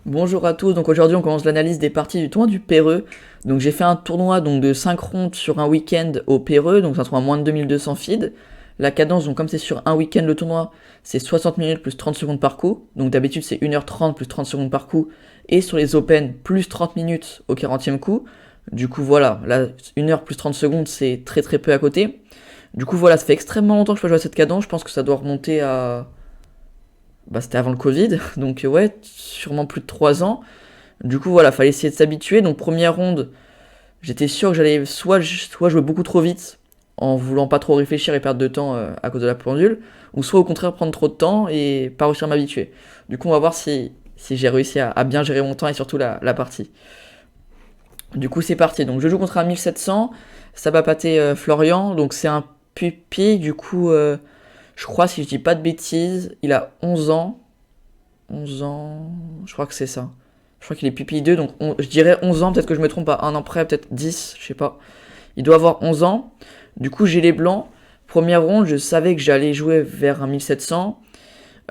Bonjour à tous, donc aujourd'hui on commence l'analyse des parties du tournoi du Péreux. Donc j'ai fait un tournoi donc de 5 rondes sur un week-end au Péreux, donc c'est un tournoi moins de 2200 feeds. La cadence, donc comme c'est sur un week-end le tournoi, c'est 60 minutes plus 30 secondes par coup. Donc d'habitude c'est 1h30 plus 30 secondes par coup. Et sur les Open, plus 30 minutes au 40e coup. Du coup voilà, là 1h plus 30 secondes c'est très très peu à côté. Du coup voilà, ça fait extrêmement longtemps que je peux jouer à cette cadence, je pense que ça doit remonter à... Bah c'était avant le Covid, donc ouais, sûrement plus de 3 ans. Du coup, voilà, fallait essayer de s'habituer. Donc, première ronde, j'étais sûr que j'allais soit jouer beaucoup trop vite, en voulant pas trop réfléchir et perdre de temps à cause de la pendule, ou soit au contraire prendre trop de temps et pas réussir à m'habituer. Du coup, on va voir si j'ai réussi à bien gérer mon temps et surtout la partie. Du coup, c'est parti. Donc, je joue contre un 1700. Ça va pâter Florian. Donc, c'est un pupille. Du coup, je crois, si je dis pas de bêtises, il a 11 ans. 11 ans. Je crois que c'est ça. Je crois qu'il est pupille 2, donc je dirais 11 ans, peut-être que je me trompe à un an près, peut-être 10, je sais pas. Il doit avoir 11 ans. Du coup, j'ai les blancs. Première ronde, je savais que j'allais jouer vers un 1700.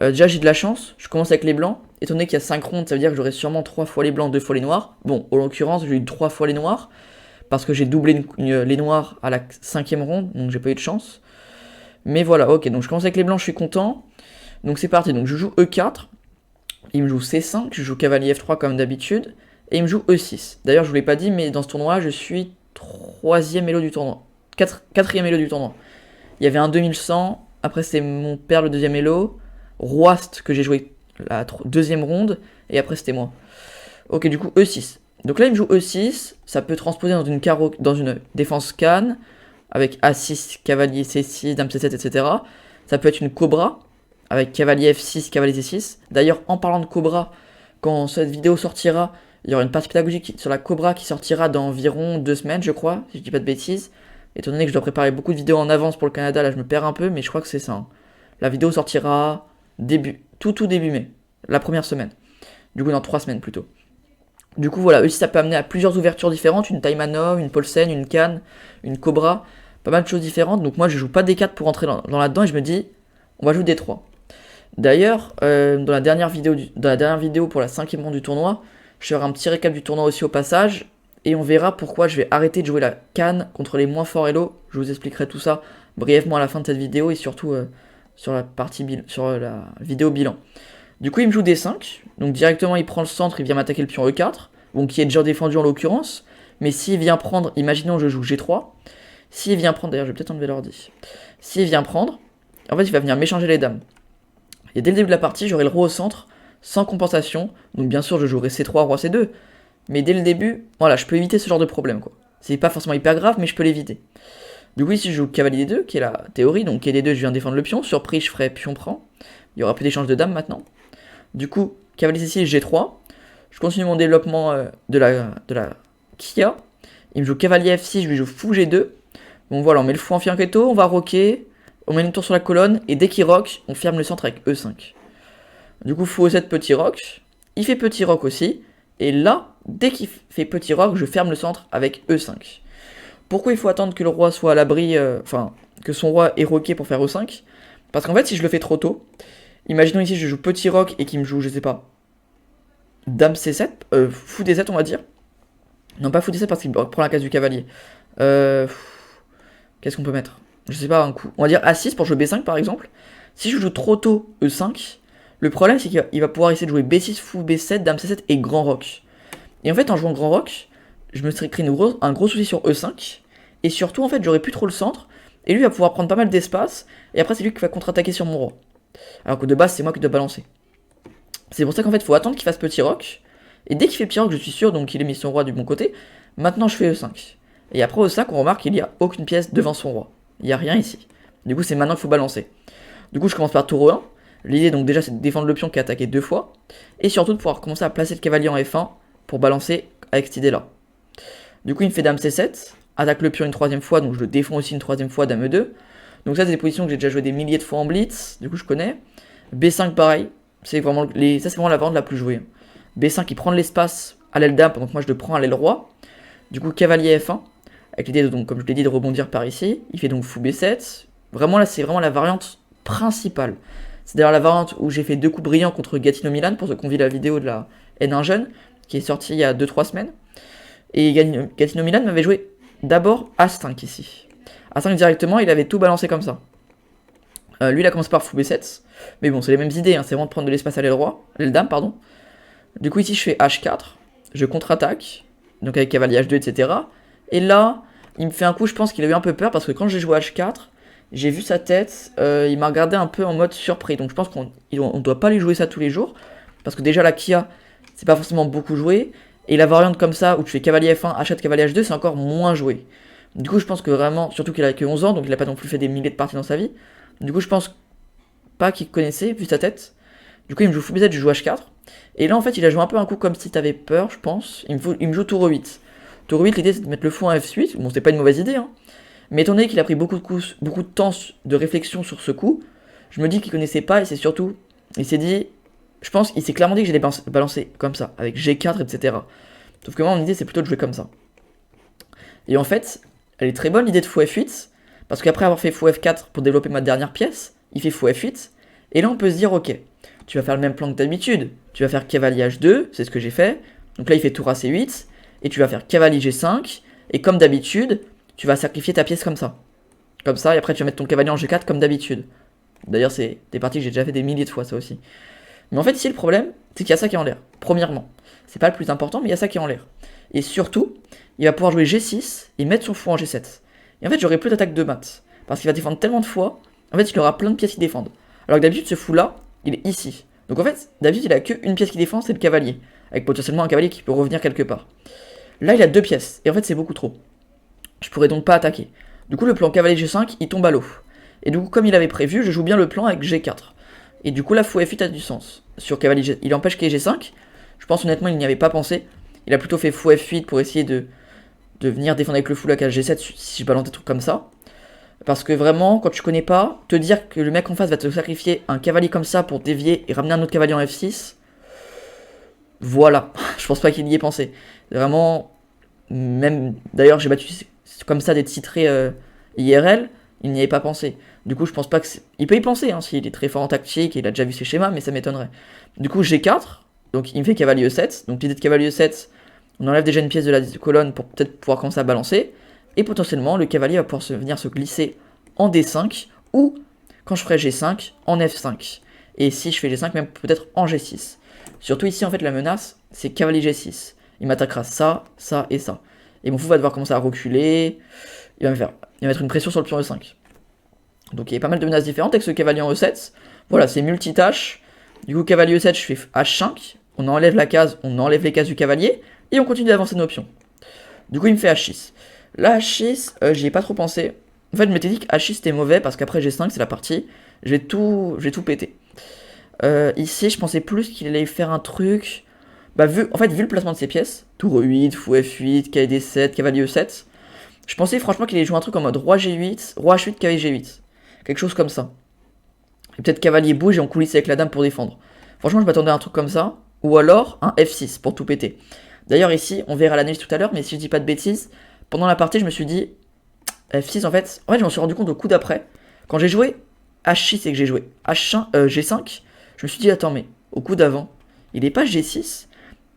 Déjà, j'ai de la chance. Je commence avec les blancs. Étant donné qu'il y a 5 rondes, ça veut dire que j'aurai sûrement 3 fois les blancs, 2 fois les noirs. Bon, en l'occurrence, j'ai eu 3 fois les noirs. Parce que j'ai doublé les noirs à la 5ème ronde, donc j'ai pas eu de chance. Mais voilà, ok, donc je commence avec les blancs, je suis content. Donc c'est parti, donc je joue E4. Il me joue C5, je joue cavalier F3 comme d'habitude, et il me joue E6. D'ailleurs, je vous l'ai pas dit, mais dans ce tournoi, je suis troisième elo du tournoi. Quatrième elo du tournoi. Il y avait un 2100, après c'est mon père le deuxième elo, Roast que j'ai joué la deuxième ronde, et après c'était moi. Ok, du coup E6. Donc là, il me joue E6, ça peut transposer dans une défense canne, avec A6, cavalier C6, dame C7, etc. Ça peut être une cobra, avec cavalier F6, cavalier C6. D'ailleurs, en parlant de cobra, quand cette vidéo sortira, il y aura une partie pédagogique sur la cobra qui sortira dans environ 2 semaines, je crois, si je dis pas de bêtises. Étant donné que je dois préparer beaucoup de vidéos en avance pour le Canada, là je me perds un peu, mais je crois que c'est ça. Hein. La vidéo sortira tout début mai, la première semaine. Du coup, dans 3 semaines plutôt. Du coup, voilà, aussi ça peut amener à plusieurs ouvertures différentes, une Taimanov, une Paulsen, une Cannes, une Cobra, pas mal de choses différentes. Donc moi, je joue pas des 4 pour entrer dans là-dedans et je me dis, on va jouer des 3. D'ailleurs, dans la dernière vidéo pour la 5ème ronde du tournoi, je ferai un petit récap du tournoi aussi au passage, et on verra pourquoi je vais arrêter de jouer la Cannes contre les moins forts Elo. Je vous expliquerai tout ça brièvement à la fin de cette vidéo et surtout sur la vidéo bilan. Du coup, il me joue D5, donc directement il prend le centre, il vient m'attaquer le pion E4, bon qui est déjà défendu en l'occurrence, mais s'il vient prendre, imaginons je joue G3, s'il vient prendre, d'ailleurs je vais peut-être enlever l'ordi, s'il vient prendre, en fait il va venir m'échanger les dames. Et dès le début de la partie, j'aurai le roi au centre, sans compensation. Donc bien sûr, je jouerai C3, roi C2. Mais dès le début, voilà, je peux éviter ce genre de problème, quoi. C'est pas forcément hyper grave, mais je peux l'éviter. Du coup, ici, je joue cavalier D2, qui est la théorie. Donc, D2, je viens défendre le pion. Surprise, je ferai pion prend. Il y aura plus d'échange de dames maintenant. Du coup, cavalier C6, G3. Je continue mon développement de la Kia. Il me joue cavalier F6, je lui joue fou G2. Bon, voilà, on met le fou en fianchetto, on va roquer. On met une tour sur la colonne, et dès qu'il rock, on ferme le centre avec E5. Du coup, fou E7, petit rock. Il fait petit rock aussi. Et là, dès qu'il fait petit rock, je ferme le centre avec E5. Pourquoi il faut attendre que le roi soit à l'abri, que son roi est rocké pour faire E5? Parce qu'en fait, si je le fais trop tôt, imaginons ici je joue petit rock et qu'il me joue, je sais pas, dame C7, fou D7 on va dire. Non, pas fou D7 parce qu'il prend la case du cavalier. Qu'est-ce qu'on peut mettre? Je sais pas, un coup. On va dire A6 pour jouer B5 par exemple. Si je joue trop tôt E5, le problème c'est qu'il va pouvoir essayer de jouer B6, fou B7, dame C7 et grand rock. Et en fait, en jouant grand rock, je me serais créé un gros souci sur E5. Et surtout, en fait, j'aurais plus trop le centre. Et lui va pouvoir prendre pas mal d'espace. Et après, c'est lui qui va contre-attaquer sur mon roi. Alors que de base, c'est moi qui dois balancer. C'est pour ça qu'en fait, il faut attendre qu'il fasse petit rock. Et dès qu'il fait petit rock, je suis sûr donc qu'il ait mis son roi du bon côté. Maintenant, je fais E5. Et après E5, on remarque qu'il n'y a aucune pièce devant son roi. Il n'y a rien ici. Du coup, c'est maintenant qu'il faut balancer. Du coup, je commence par tour E1. L'idée, donc, déjà, c'est de défendre le pion qui a attaqué 2 fois. Et surtout de pouvoir commencer à placer le cavalier en F1 pour balancer avec cette idée-là. Du coup, il me fait dame C7. Attaque le pion une 3ème fois, donc je le défends aussi une 3ème fois, dame E2. Donc, ça, c'est des positions que j'ai déjà joué des milliers de fois en blitz. Du coup, je connais. B5, pareil. C'est vraiment, ça, c'est vraiment la variante la plus jouée. B5, il prend de l'espace à l'aile dame, pendant que moi, je le prends à l'aile roi. Du coup, cavalier F1. Avec l'idée, donc, comme je l'ai dit, de rebondir par ici. Il fait donc fou B7. Vraiment, là, c'est vraiment la variante principale. C'est d'ailleurs la variante où j'ai fait 2 coups brillants contre Gatino Milan, pour ceux qui ont vu la vidéo de la N1 jeune, qui est sortie il y a 2-3 semaines. Et Gatino Milan m'avait joué d'abord As5 ici. As5 directement, il avait tout balancé comme ça. Lui, il a commencé par fou B7. Mais bon, c'est les mêmes idées, hein, c'est vraiment de prendre de l'espace à l'aile dame, pardon. Du coup, ici, je fais H4. Je contre-attaque. Donc avec cavalier H2, etc. Et là, il me fait un coup, je pense qu'il a eu un peu peur, parce que quand j'ai joué H4, j'ai vu sa tête, il m'a regardé un peu en mode surpris. Donc je pense qu'on ne doit pas lui jouer ça tous les jours. Parce que déjà, la Kia, c'est pas forcément beaucoup joué. Et la variante comme ça, où tu fais cavalier F1, H4, cavalier H2, c'est encore moins joué. Du coup, je pense que vraiment, surtout qu'il a que 11 ans, donc il a pas non plus fait des milliers de parties dans sa vie. Du coup, je pense pas qu'il connaissait, vu sa tête. Du coup, il me joue fou B7, je joue H4. Et là, en fait, il a joué un peu un coup comme si t'avais peur, je pense. Il me joue tour E8. Tour E8, l'idée, c'est de mettre le fou en F8. Bon, c'était pas une mauvaise idée, hein. Mais étant donné qu'il a pris beaucoup de temps de réflexion sur ce coup, je me dis qu'il connaissait pas, et c'est surtout, il s'est dit, je pense qu'il s'est clairement dit que j'allais balancer comme ça, avec G4, etc. Sauf que moi, mon idée, c'est plutôt de jouer comme ça. Et en fait, elle est très bonne, l'idée de fou F8, parce qu'après avoir fait fou F4 pour développer ma dernière pièce, il fait fou F8, et là, on peut se dire, ok, tu vas faire le même plan que d'habitude, tu vas faire cavalier H2, c'est ce que j'ai fait, donc là, il fait tour à C8, et tu vas faire cavalier G5, et comme d'habitude, tu vas sacrifier ta pièce comme ça. Comme ça, et après tu vas mettre ton cavalier en G4 comme d'habitude. D'ailleurs, c'est des parties que j'ai déjà fait des milliers de fois, ça aussi. Mais en fait, ici, le problème, c'est qu'il y a ça qui est en l'air. Premièrement, c'est pas le plus important, mais il y a ça qui est en l'air. Et surtout, il va pouvoir jouer G6 et mettre son fou en G7. Et en fait, j'aurai plus d'attaque de mat. Parce qu'il va défendre tellement de fois, en fait, il aura plein de pièces qui défendent. Alors que d'habitude, ce fou-là, il est ici. Donc en fait, d'habitude, il a qu'une pièce qui défend, c'est le cavalier. Avec potentiellement un cavalier qui peut revenir quelque part. Là, il a 2 pièces. Et en fait, c'est beaucoup trop. Je pourrais donc pas attaquer. Du coup, le plan cavalier G5, il tombe à l'eau. Et du coup, comme il avait prévu, je joue bien le plan avec G4. Et du coup, là, fou F8 a du sens. Sur cavalier G... Il empêche qu'il y ait G5. Je pense honnêtement, il n'y avait pas pensé. Il a plutôt fait fou F8 pour essayer de venir défendre avec le fou la case G7 si je balance des trucs comme ça. Parce que vraiment, quand tu connais pas, te dire que le mec en face va te sacrifier un cavalier comme ça pour dévier et ramener un autre cavalier en F6, voilà. Je pense pas qu'il y ait pensé. Vraiment, même... D'ailleurs, j'ai battu comme ça des titrés IRL, il n'y avait pas pensé. Du coup, je pense pas que il peut y penser, hein, s'il est très fort en tactique, il a déjà vu ses schémas, mais ça m'étonnerait. Du coup, G4, donc il me fait cavalier E7, donc l'idée de cavalier E7, on enlève déjà une pièce de la colonne pour peut-être pouvoir commencer à balancer, et potentiellement, le cavalier va pouvoir venir se glisser en D5, ou, quand je ferai G5, en F5. Et si je fais G5, même peut-être en G6. Surtout ici, en fait, la menace, c'est cavalier G6. Il m'attaquera ça, ça et ça. Et mon fou va devoir commencer à reculer. Il va mettre une pression sur le pion E5. Donc il y a pas mal de menaces différentes avec ce cavalier en E7. Voilà, c'est multitâche. Du coup, cavalier E7, je fais H5. On enlève la case, on enlève les cases du cavalier. Et on continue d'avancer nos pions. Du coup, il me fait H6. Là, H6, j'y ai pas trop pensé. En fait, je m'étais dit que H6 c'était mauvais parce qu'après G5, c'est la partie. Je vais tout péter. Ici, je pensais plus qu'il allait faire un truc. Bah, vu le placement de ses pièces, tour E8, fou F8, cavalier D7, cavalier E7, je pensais franchement qu'il allait jouer un truc en mode roi G8, roi H8, cavalier G8. Quelque chose comme ça. Et peut-être cavalier bouge et on coulisse avec la dame pour défendre. Franchement, je m'attendais à un truc comme ça. Ou alors un F6 pour tout péter. D'ailleurs, ici, on verra l'analyse tout à l'heure, mais si je dis pas de bêtises, pendant la partie, je me suis dit F6 en fait, je m'en suis rendu compte au coup d'après. Quand j'ai joué H6 et que j'ai joué G5, je me suis dit attends, mais au coup d'avant, il est pas G6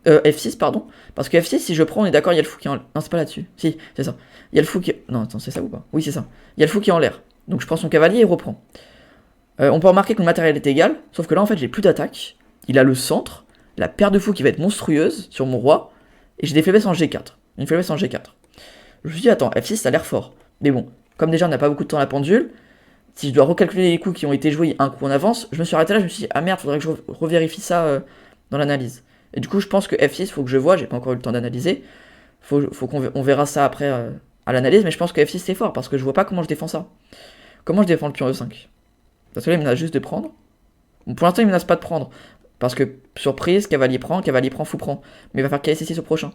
F6 pardon, parce que F6 si je prends on est d'accord, il y a le fou qui est en l'air. Non, c'est pas là-dessus. Si, c'est ça. Il y a le fou qui non, attends, c'est ça ou pas? Oui, c'est ça. Il y a le fou qui est en l'air. Donc je prends son cavalier et reprend. On peut remarquer que le matériel est égal, sauf que là en fait, j'ai plus d'attaque. Il a le centre, la paire de fous qui va être monstrueuse sur mon roi et j'ai des faiblesses en G4. Une faiblesse en G4. Je me suis dit attends, F6 ça a l'air fort. Mais bon, comme déjà on n'a pas beaucoup de temps à la pendule, si je dois recalculer les coups qui ont été joués un coup en avance, je me suis arrêté là, je me suis dit ah merde, faudrait que je revérifie ça dans l'analyse. Et du coup, je pense que F6, faut que je vois, j'ai pas encore eu le temps d'analyser. Faut qu'on verra ça après à l'analyse, mais je pense que F6 c'est fort parce que je vois pas comment je défends ça. Comment je défends le pion E5? Parce que là, il menace juste de prendre. Bon, pour l'instant, il menace pas de prendre. Parce que surprise, cavalier prend, fou prend. Mais il va faire KS6 au prochain.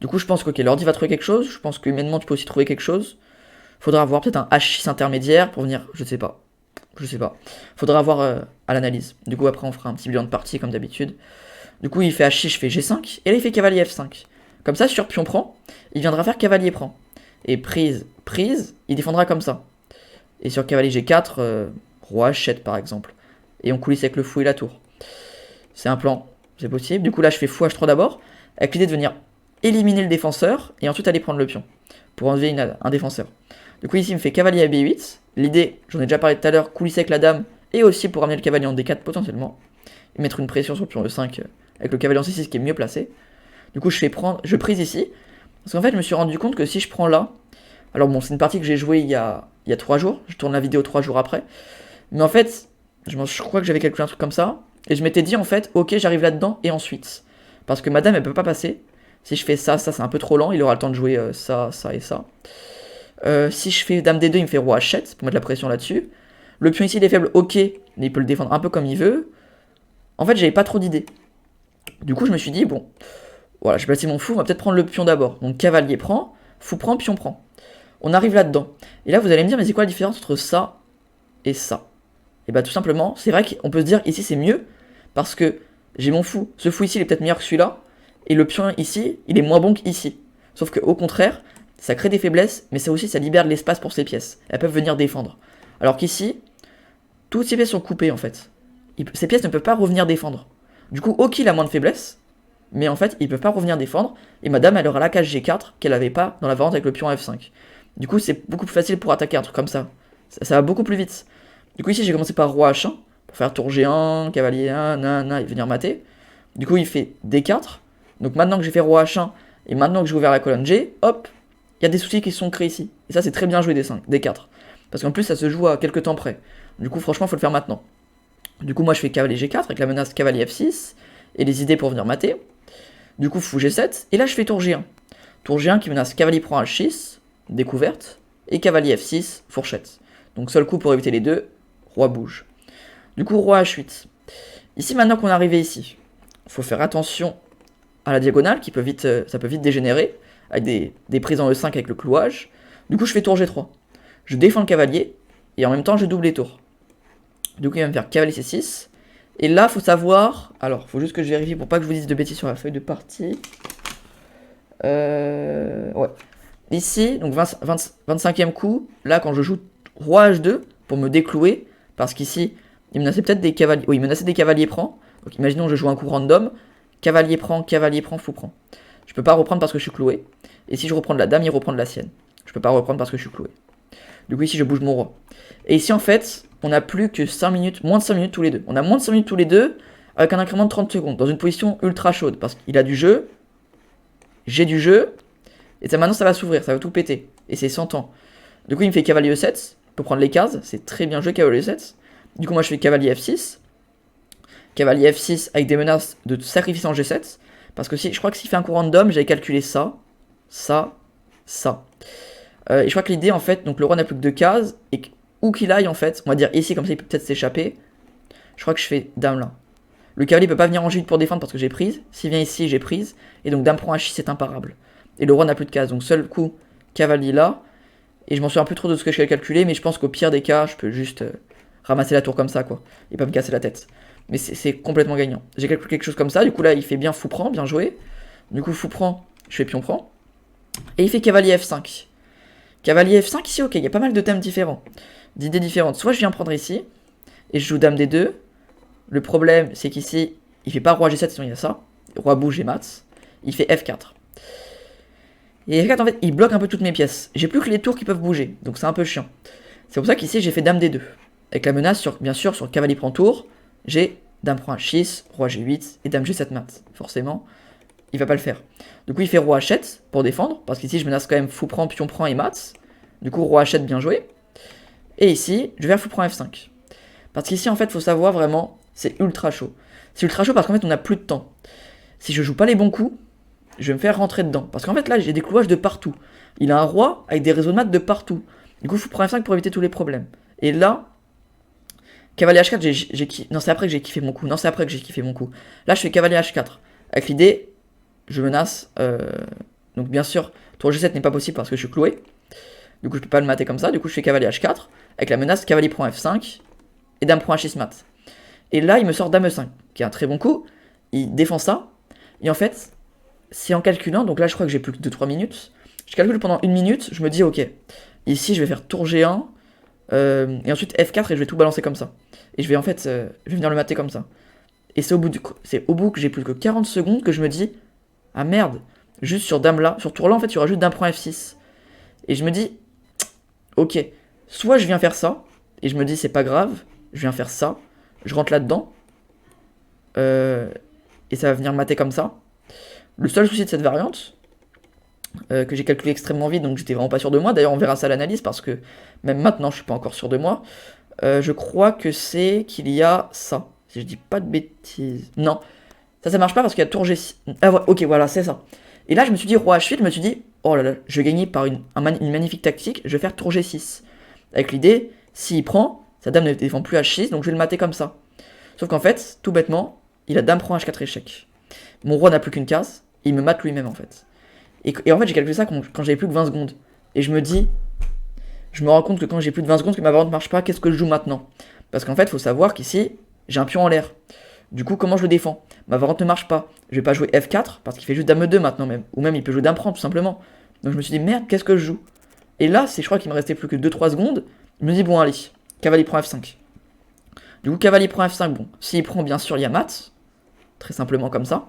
Du coup, je pense que ok, l'ordi va trouver quelque chose. Je pense que humainement, tu peux aussi trouver quelque chose. Faudra avoir peut-être un H6 intermédiaire pour venir, je sais pas. Faudra avoir à l'analyse. Du coup, après, on fera un petit bilan de partie comme d'habitude. Du coup, il fait H6, je fais G5. Et là, il fait cavalier F5. Comme ça, sur pion prend, il viendra faire cavalier prend. Et prise, il défendra comme ça. Et sur cavalier G4, roi H7 par exemple. Et on coulisse avec le fou et la tour. C'est un plan, c'est possible. Du coup là je fais fou H3 d'abord, avec l'idée de venir éliminer le défenseur, et ensuite aller prendre le pion, pour enlever un défenseur. Du coup ici il me fait cavalier à B8, l'idée, j'en ai déjà parlé tout à l'heure, coulisser avec la dame, et aussi pour ramener le cavalier en D4 potentiellement, et mettre une pression sur le pion E5 avec le cavalier en C6 qui est mieux placé. Du coup je prise ici, parce qu'en fait je me suis rendu compte que si je prends là, alors bon c'est une partie que j'ai jouée il y a 3 jours, je tourne la vidéo 3 jours après, mais en fait, je crois que j'avais calculé un truc comme ça, et je m'étais dit en fait, ok j'arrive là-dedans, et ensuite, parce que ma dame elle peut pas passer, si je fais ça c'est un peu trop lent, il aura le temps de jouer ça et ça. Si je fais dame D2, il me fait roi H7 pour mettre la pression là-dessus. Le pion ici il est faible, ok, mais il peut le défendre un peu comme il veut. En fait j'avais pas trop d'idées. Du coup je me suis dit, bon, voilà, j'ai placé mon fou, on va peut-être prendre le pion d'abord. Donc cavalier prend, fou prend, pion prend. On arrive là-dedans. Et là vous allez me dire, mais c'est quoi la différence entre ça et ça? Et bah tout simplement, c'est vrai qu'on peut se dire ici c'est mieux, parce que j'ai mon fou, ce fou ici il est peut-être meilleur que celui-là, et le pion ici, il est moins bon qu'ici. Sauf qu'au contraire, ça crée des faiblesses, mais ça aussi ça libère de l'espace pour ces pièces. Elles peuvent venir défendre. Alors qu'ici, toutes ces pièces sont coupées en fait. Ces pièces ne peuvent pas revenir défendre. Du coup, ok il a moins de faiblesses, mais en fait ils peuvent pas revenir défendre, et madame elle aura la cage G4 qu'elle avait pas dans la variante avec le pion F5. Du coup c'est beaucoup plus facile pour attaquer un truc comme ça. Ça va beaucoup plus vite. Du coup ici j'ai commencé par roi H1, pour faire tour G1, cavalier 1, et venir mater. Du coup il fait D4, donc maintenant que j'ai fait roi H1, et maintenant que j'ai ouvert la colonne G, hop, il y a des soucis qui se sont créés ici. Et ça c'est très bien joué D5, D4. Parce qu'en plus ça se joue à quelques temps près. Du coup franchement faut le faire maintenant. Du coup moi je fais cavalier G4 avec la menace cavalier F6, et les idées pour venir mater. Du coup fou G7, et là je fais tour G1. Tour G1 qui menace cavalier prend H6, découverte, et cavalier F6, fourchette. Donc seul coup pour éviter les deux, roi bouge. Du coup roi H8. Ici maintenant qu'on est arrivé ici, il faut faire attention à la diagonale, qui peut vite, ça peut vite dégénérer, avec des prises en E5 avec le clouage. Du coup je fais tour G3. Je défends le cavalier, et en même temps je double les tours. Du coup il va me faire cavalier C6. Et là faut savoir, alors faut juste que je vérifie pour pas que je vous dise de bêtises sur la feuille de partie. Ouais. Ici, donc 25e coup, là quand je joue roi H2 pour me déclouer, parce qu'ici il menaçait peut-être des cavaliers. Oui, il menaçait des cavaliers prend. Donc imaginons que je joue un coup random, cavalier prend, fou prend. Je peux pas reprendre parce que je suis cloué. Et si je reprends de la dame, il reprend de la sienne. Je peux pas reprendre parce que je suis cloué. Du coup ici je bouge mon roi. Et ici en fait, on n'a plus que 5 minutes, moins de 5 minutes tous les deux. On a moins de 5 minutes tous les deux, avec un incrément de 30 secondes, dans une position ultra chaude, parce qu'il a du jeu, j'ai du jeu, et ça maintenant ça va s'ouvrir, ça va tout péter. Et c'est 100 ans. Du coup il me fait cavalier E7, pour prendre les cases, c'est très bien joué cavalier E7. Du coup moi je fais cavalier F6. Cavalier F6 avec des menaces de sacrifice en G7. Parce que si, je crois que s'il fait un coup random, j'avais calculé ça, ça, ça. Et je crois que l'idée en fait, donc le roi n'a plus que 2 cases, et où qu'il aille en fait, on va dire ici comme ça il peut peut-être s'échapper. Je crois que je fais dame là. Le cavalier peut pas venir en G8 pour défendre parce que j'ai prise. S'il vient ici, j'ai prise. Et donc dame prend H6, c'est imparable. Et le roi n'a plus de cases. Donc seul coup, cavalier là. Et je m'en souviens plus trop de ce que je vais calculer, mais je pense qu'au pire des cas, je peux juste ramasser la tour comme ça, quoi. Et pas me casser la tête. Mais c'est complètement gagnant. J'ai calculé quelque chose comme ça. Du coup là, il fait bien fou prend, bien joué. Du coup, fou prend, je fais pion prend. Et il fait cavalier F5. Cavalier F5 ici, ok, il y a pas mal de thèmes différents. D'idées différentes. Soit je viens prendre ici, et je joue dame D2. Le problème, c'est qu'ici, il fait pas roi G7, sinon il y a ça. Roi bouge et mat. Il fait F4. Et F4, en fait, il bloque un peu toutes mes pièces. J'ai plus que les tours qui peuvent bouger, donc c'est un peu chiant. C'est pour ça qu'ici, j'ai fait dame D2. Avec la menace, bien sûr, sur cavalier prend tour, j'ai dame prend H6, roi G8 et dame G7 mat. Forcément, il va pas le faire. Du coup, il fait roi H7 pour défendre, parce qu'ici, je menace quand même fou prend, pion prend et mat. Du coup, roi H7 bien joué. Et ici, je vais faire fou prend F5. Parce qu'ici, en fait, il faut savoir vraiment, c'est ultra chaud. C'est ultra chaud parce qu'en fait, on n'a plus de temps. Si je joue pas les bons coups, je vais me faire rentrer dedans. Parce qu'en fait, là, j'ai des clouages de partout. Il a un roi avec des réseaux de maths de partout. Du coup, il faut prendre F5 pour éviter tous les problèmes. Et là, cavalier H4, non, c'est après que j'ai kiffé mon coup. Non, c'est après que j'ai kiffé mon coup. Là, je fais cavalier H4. Avec l'idée, je menace. Donc, bien sûr, tour G7 n'est pas possible parce que je suis cloué. Du coup, je peux pas le mater comme ça. Du coup, je fais cavalier H4. Avec la menace, cavalier prend F5. Et dame prend H6 mat. Et là, il me sort dame E5, qui est un très bon coup. Il défend ça. Et en fait, c'est en calculant. Donc là, je crois que j'ai plus que 2-3 minutes. Je calcule pendant 1 minute. Je me dis, ok, ici, je vais faire tour G1. Et ensuite F4 et je vais tout balancer comme ça. Et je vais en fait, je vais venir le mater comme ça. Et c'est au bout que j'ai plus que 40 secondes que je me dis, ah merde, juste sur dame là, sur tour là en fait tu rajoutes dame prend F6. Et je me dis, ok, soit je viens faire ça, et je me dis c'est pas grave, je viens faire ça, je rentre là-dedans, et ça va venir mater comme ça. Le seul souci de cette variante, que j'ai calculé extrêmement vite, donc j'étais vraiment pas sûr de moi, d'ailleurs on verra ça à l'analyse, parce que même maintenant je suis pas encore sûr de moi, je crois que c'est qu'il y a ça, si je dis pas de bêtises. Non, ça marche pas parce qu'il y a tour G6. Ah, ouais, ok, voilà, c'est ça. Et là je me suis dit, roi H8, je me suis dit, oh là là, je vais gagner par une magnifique tactique, je vais faire tour G6. Avec l'idée, s'il prend, sa dame ne défend plus H6, donc je vais le mater comme ça. Sauf qu'en fait, tout bêtement, il a dame prend H4 échec. Mon roi n'a plus qu'une case, il me mate lui-même en fait. Et en fait, j'ai calculé ça quand j'avais plus que 20 secondes. Et je me rends compte que quand j'ai plus de 20 secondes, que ma variante ne marche pas, qu'est-ce que je joue maintenant? Parce qu'en fait, il faut savoir qu'ici, j'ai un pion en l'air. Du coup, comment je le défends? Ma variante ne marche pas. Je vais pas jouer F4, parce qu'il fait juste dame 2 maintenant même. Ou même, il peut jouer dame prend, tout simplement. Donc je me suis dit, merde, qu'est-ce que je joue? Et là, je crois qu'il me restait plus que 2-3 secondes. Je me dis, bon, allez, cavalier prend F5. Du coup, cavalier prend F5, bon. S'il prend, bien sûr, il y a mat. Très simplement comme ça.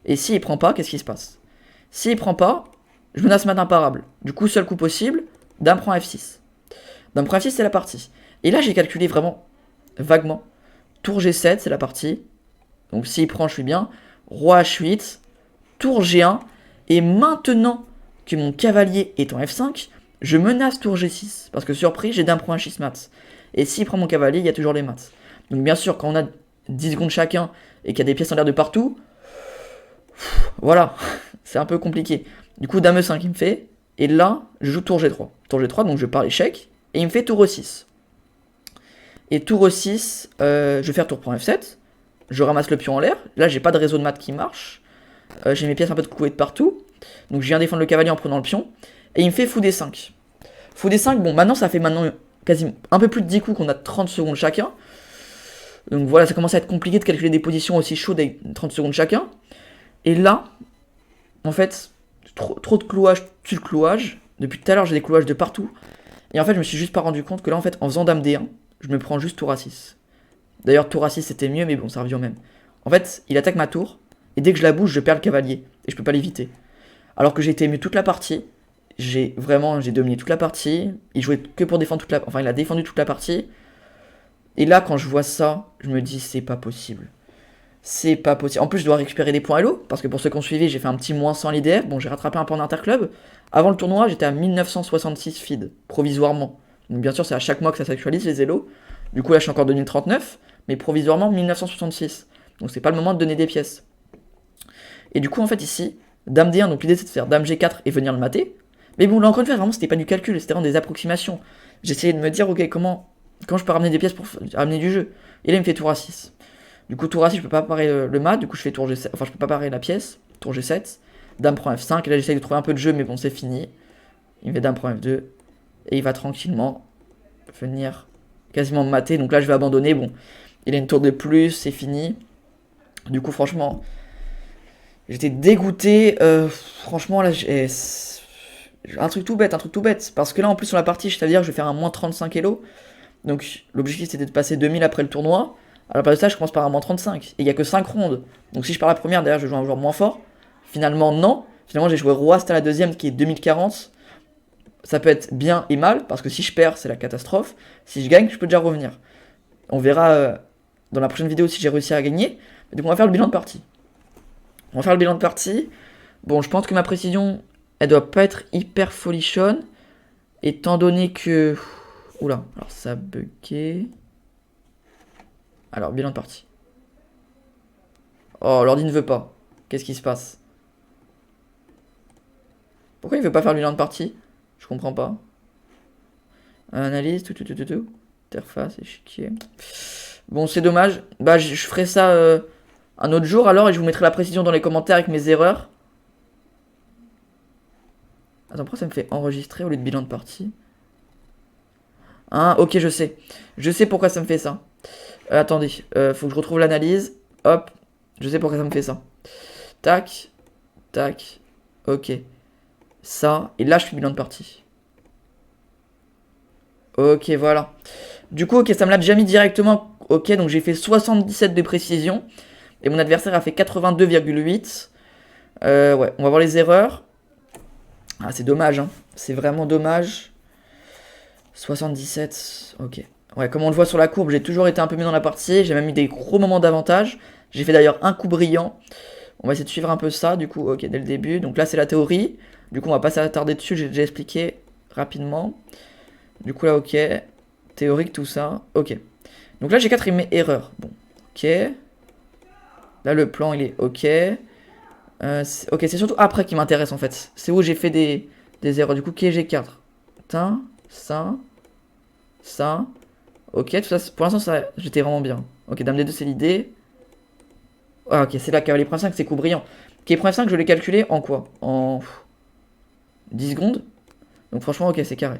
Et s'il prend pas, qu'est-ce qui se passe? S'il prend pas, je menace mat imparable. Du coup, seul coup possible, dame prend F6. Dame prend F6, c'est la partie. Et là, j'ai calculé vraiment vaguement. Tour G7, c'est la partie. Donc s'il prend, je suis bien. Roi H8, tour G1. Et maintenant que mon cavalier est en F5, je menace tour G6. Parce que surprise, j'ai dame prend H6 mat. Et s'il prend mon cavalier, il y a toujours les mats. Donc bien sûr, quand on a 10 secondes chacun et qu'il y a des pièces en l'air de partout, voilà, c'est un peu compliqué. Du coup, dame E5 il me fait. Et là, je joue tour G3. Tour G3, donc je pars l'échec. Et il me fait tour E6. Et tour E6, je vais faire tour prend F7. Je ramasse le pion en l'air. Là, j'ai pas de réseau de maths qui marche. J'ai mes pièces un peu de couées de partout. Donc je viens défendre le cavalier en prenant le pion. Et il me fait fou D5. Fou D5, bon, maintenant ça fait quasiment un peu plus de 10 coups qu'on a 30 secondes chacun. Donc voilà, ça commence à être compliqué de calculer des positions aussi chaudes avec 30 secondes chacun. Et là, en fait, trop de clouage tue le clouage. Depuis tout à l'heure, j'ai des clouages de partout. Et en fait, je me suis juste pas rendu compte que là, en fait, en faisant dame D1, je me prends juste tour A6. D'ailleurs, tour A6 c'était mieux, mais bon, ça revient au même. En fait, il attaque ma tour, et dès que je la bouge, je perds le cavalier, et je peux pas l'éviter. Alors que j'ai été mieux toute la partie, j'ai dominé toute la partie, il jouait que pour défendre enfin, il a défendu toute la partie. Et là, quand je vois ça, je me dis, c'est pas possible. C'est pas possible. En plus, je dois récupérer des points Elo, parce que pour ceux qui ont suivi, j'ai fait un petit moins 100 à l'IDF. Bon, j'ai rattrapé un point d'interclub. Avant le tournoi, j'étais à 1966 feed, provisoirement. Donc bien sûr, c'est à chaque mois que ça s'actualise, les Elo. Du coup, là, je suis encore 2039, mais provisoirement 1966. Donc c'est pas le moment de donner des pièces. Et du coup, en fait, ici, dame D1, donc l'idée c'est de faire dame G4 et venir le mater. Mais bon, là encore une fois, vraiment, c'était pas du calcul, c'était vraiment des approximations. J'essayais de me dire, ok, comment je peux ramener des pièces pour ramener du jeu. Et là, il me fait tour A6. Du coup, tour A6, je peux pas parer le mat, du coup, je fais tour G7, enfin, je peux pas parer la pièce, tour G7, dame prend F5, et là, j'essaye de trouver un peu de jeu, mais bon, c'est fini. Il me fait dame prend F2, et il va tranquillement venir quasiment me mater, donc là, je vais abandonner, bon, il a une tour de plus, c'est fini. Du coup, franchement, j'étais dégoûté, franchement, là, un truc tout bête, parce que là, en plus, sur la partie, c'est-à-dire que je vais faire un moins 35 elo, donc l'objectif, c'était de passer 2000 après le tournoi. À la place de ça, je commence par un moins 35. Et il n'y a que 5 rondes. Donc si je pars la première, derrière, je joue un joueur moins fort. Finalement, non. Finalement, j'ai joué roi, c'était à la deuxième, qui est 2040. Ça peut être bien et mal, parce que si je perds, c'est la catastrophe. Si je gagne, je peux déjà revenir. On verra dans la prochaine vidéo si j'ai réussi à gagner. Mais donc on va faire le bilan de partie. Bon, je pense que ma précision, elle doit pas être hyper folichonne. Étant donné que... Oula, alors ça a bugué... Alors, bilan de partie. Oh, l'ordi ne veut pas. Qu'est-ce qui se passe? Pourquoi il veut pas faire le bilan de partie? Je comprends pas. Analyse, tout. Interface, échiquier. Bon, c'est dommage. Bah, je ferai ça un autre jour alors et je vous mettrai la précision dans les commentaires avec mes erreurs. Attends, pourquoi ça me fait enregistrer au lieu de bilan de partie? Hein, ok, je sais. Je sais pourquoi ça me fait ça. Attendez, faut que je retrouve l'analyse. Hop, je sais pourquoi ça me fait ça. Tac, tac, ok. Ça, et là je fais bilan de partie. Ok, voilà. Du coup, ok, ça me l'a déjà mis directement. Ok, donc j'ai fait 77 de précision. Et mon adversaire a fait 82,8. Ouais, on va voir les erreurs. Ah, c'est dommage, hein. C'est vraiment dommage. 77, ok. Ouais, comme on le voit sur la courbe, j'ai toujours été un peu mieux dans la partie. J'ai même eu des gros moments d'avantage. J'ai fait d'ailleurs un coup brillant. On va essayer de suivre un peu ça, du coup, ok, dès le début. Donc là, c'est la théorie. Du coup, on va pas s'attarder dessus, j'ai déjà expliqué rapidement. Du coup, là, ok. Théorique, tout ça. Ok. Donc là, j'ai 4 erreurs. Bon, ok. Là, le plan, il est ok. Ok, c'est surtout après qui m'intéresse, en fait. C'est où j'ai fait des erreurs. Du coup, ok, j'ai 4. Ça, ça. Ok, tout ça, pour l'instant, ça, j'étais vraiment bien. Ok, dame D2, c'est l'idée. Ah, ok, c'est là, cavalier prime 5, c'est coup brillant. Ok, prime 5, je l'ai calculé en quoi? En 10 secondes. Donc franchement, ok, c'est carré.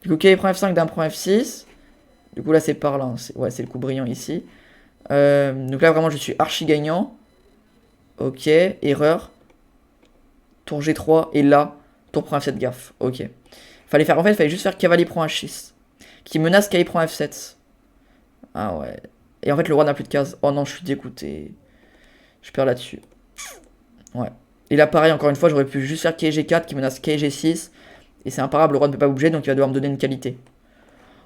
Du coup, cavalier prime F5, dame prime F6. Du coup, là, c'est par là. Hein. Ouais, c'est le coup brillant ici. Donc là, vraiment, je suis archi gagnant. Ok, erreur. Tour G3, et là, tour prend F7, gaffe. Ok. Fallait faire, en fait, il fallait juste faire cavalier prend H6. Qui menace cavalier prend F7. Ah ouais. Et en fait, le roi n'a plus de cases. Oh non, je suis dégoûté. Je perds là-dessus. Ouais. Et là, pareil, encore une fois, j'aurais pu juste faire KG4 qui menace KG6. Et c'est imparable, le roi ne peut pas bouger, donc il va devoir me donner une qualité.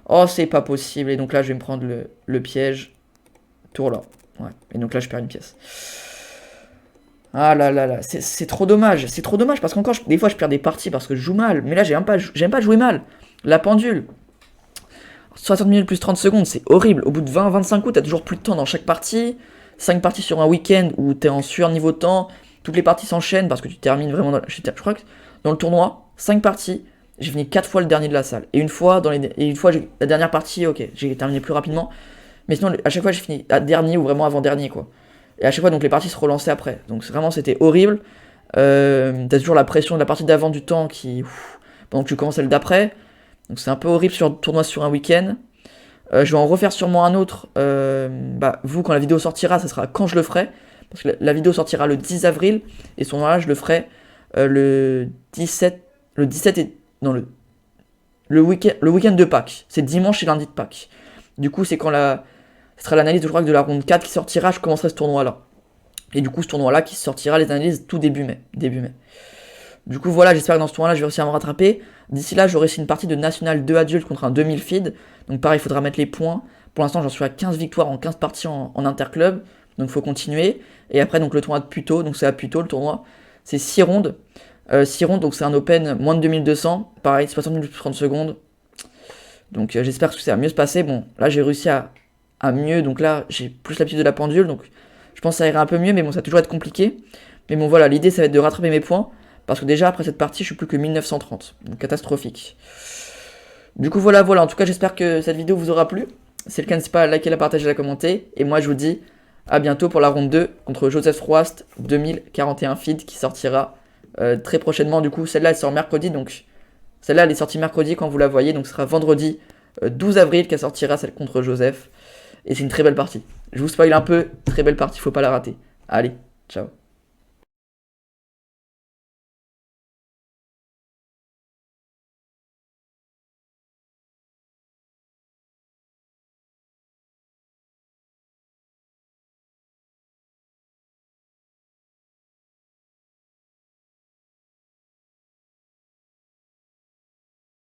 Oh, c'est pas possible. Et donc là, je vais me prendre le piège. Tour là. Ouais. Et donc là, je perds une pièce. Ah là là là, c'est trop dommage. C'est trop dommage parce qu'encore, des fois, je perds des parties parce que je joue mal. Mais là, j'aime pas jouer mal. La pendule. 60 minutes plus 30 secondes, c'est horrible. Au bout de 20-25 coups, t'as toujours plus de temps dans chaque partie. 5 parties sur un week-end où t'es en sueur niveau temps. Toutes les parties s'enchaînent parce que tu termines vraiment dans je crois que dans le tournoi, 5 parties, j'ai fini 4 fois le dernier de la salle. Et une fois, la dernière partie, ok, j'ai terminé plus rapidement. Mais sinon, à chaque fois, j'ai fini à dernier ou vraiment avant-dernier, quoi. Et à chaque fois, donc les parties se relançaient après. Donc vraiment, c'était horrible. T'as toujours la pression de la partie d'avant du temps pendant que tu commences celle d'après. Donc c'est un peu horrible sur un tournoi sur un week-end. Je vais en refaire sûrement un autre. Vous, quand la vidéo sortira, ça sera quand je le ferai. Parce que la vidéo sortira le 10 avril. Et ce moment-là, je le ferai le 17. Le 17 et. Non, le week-end de Pâques. C'est dimanche et lundi de Pâques. Du coup, c'est quand ce sera l'analyse, je crois, de la ronde 4 qui sortira. Je commencerai ce tournoi-là. Et du coup, ce tournoi-là qui sortira les analyses tout début mai. Début mai. Du coup, voilà, j'espère que dans ce tournoi-là, je vais réussir à me rattraper. D'ici là, j'aurai aussi une partie de National 2 adulte contre un 2000 feed. Donc pareil, il faudra mettre les points. Pour l'instant, j'en suis à 15 victoires en 15 parties en interclub. Donc il faut continuer. Et après, donc le tournoi de Puto. Donc c'est à Puto le tournoi. C'est 6 rondes. 6 rondes, donc c'est un open moins de 2200. Pareil, 60 minutes plus 30 secondes. Donc j'espère que ça va mieux se passer. Bon, là, j'ai réussi à mieux. Donc là, j'ai plus l'habitude de la pendule. Donc je pense que ça ira un peu mieux. Mais bon, ça va toujours être compliqué. Mais bon, voilà, l'idée, ça va être de rattraper mes points. Parce que déjà, après cette partie, je suis plus que 1930. Donc catastrophique. Du coup, voilà. En tout cas, j'espère que cette vidéo vous aura plu. Si c'est le cas, n'hésitez pas à liker, la partager, la commenter. Et moi, je vous dis à bientôt pour la ronde 2 contre Joseph Froist 2041 feed qui sortira très prochainement. Du coup, celle-là, elle sort mercredi. Donc, celle-là, elle est sortie mercredi quand vous la voyez. Donc, ce sera vendredi 12 avril qu'elle sortira, celle contre Joseph. Et c'est une très belle partie. Je vous spoil un peu. Très belle partie, faut pas la rater. Allez, ciao.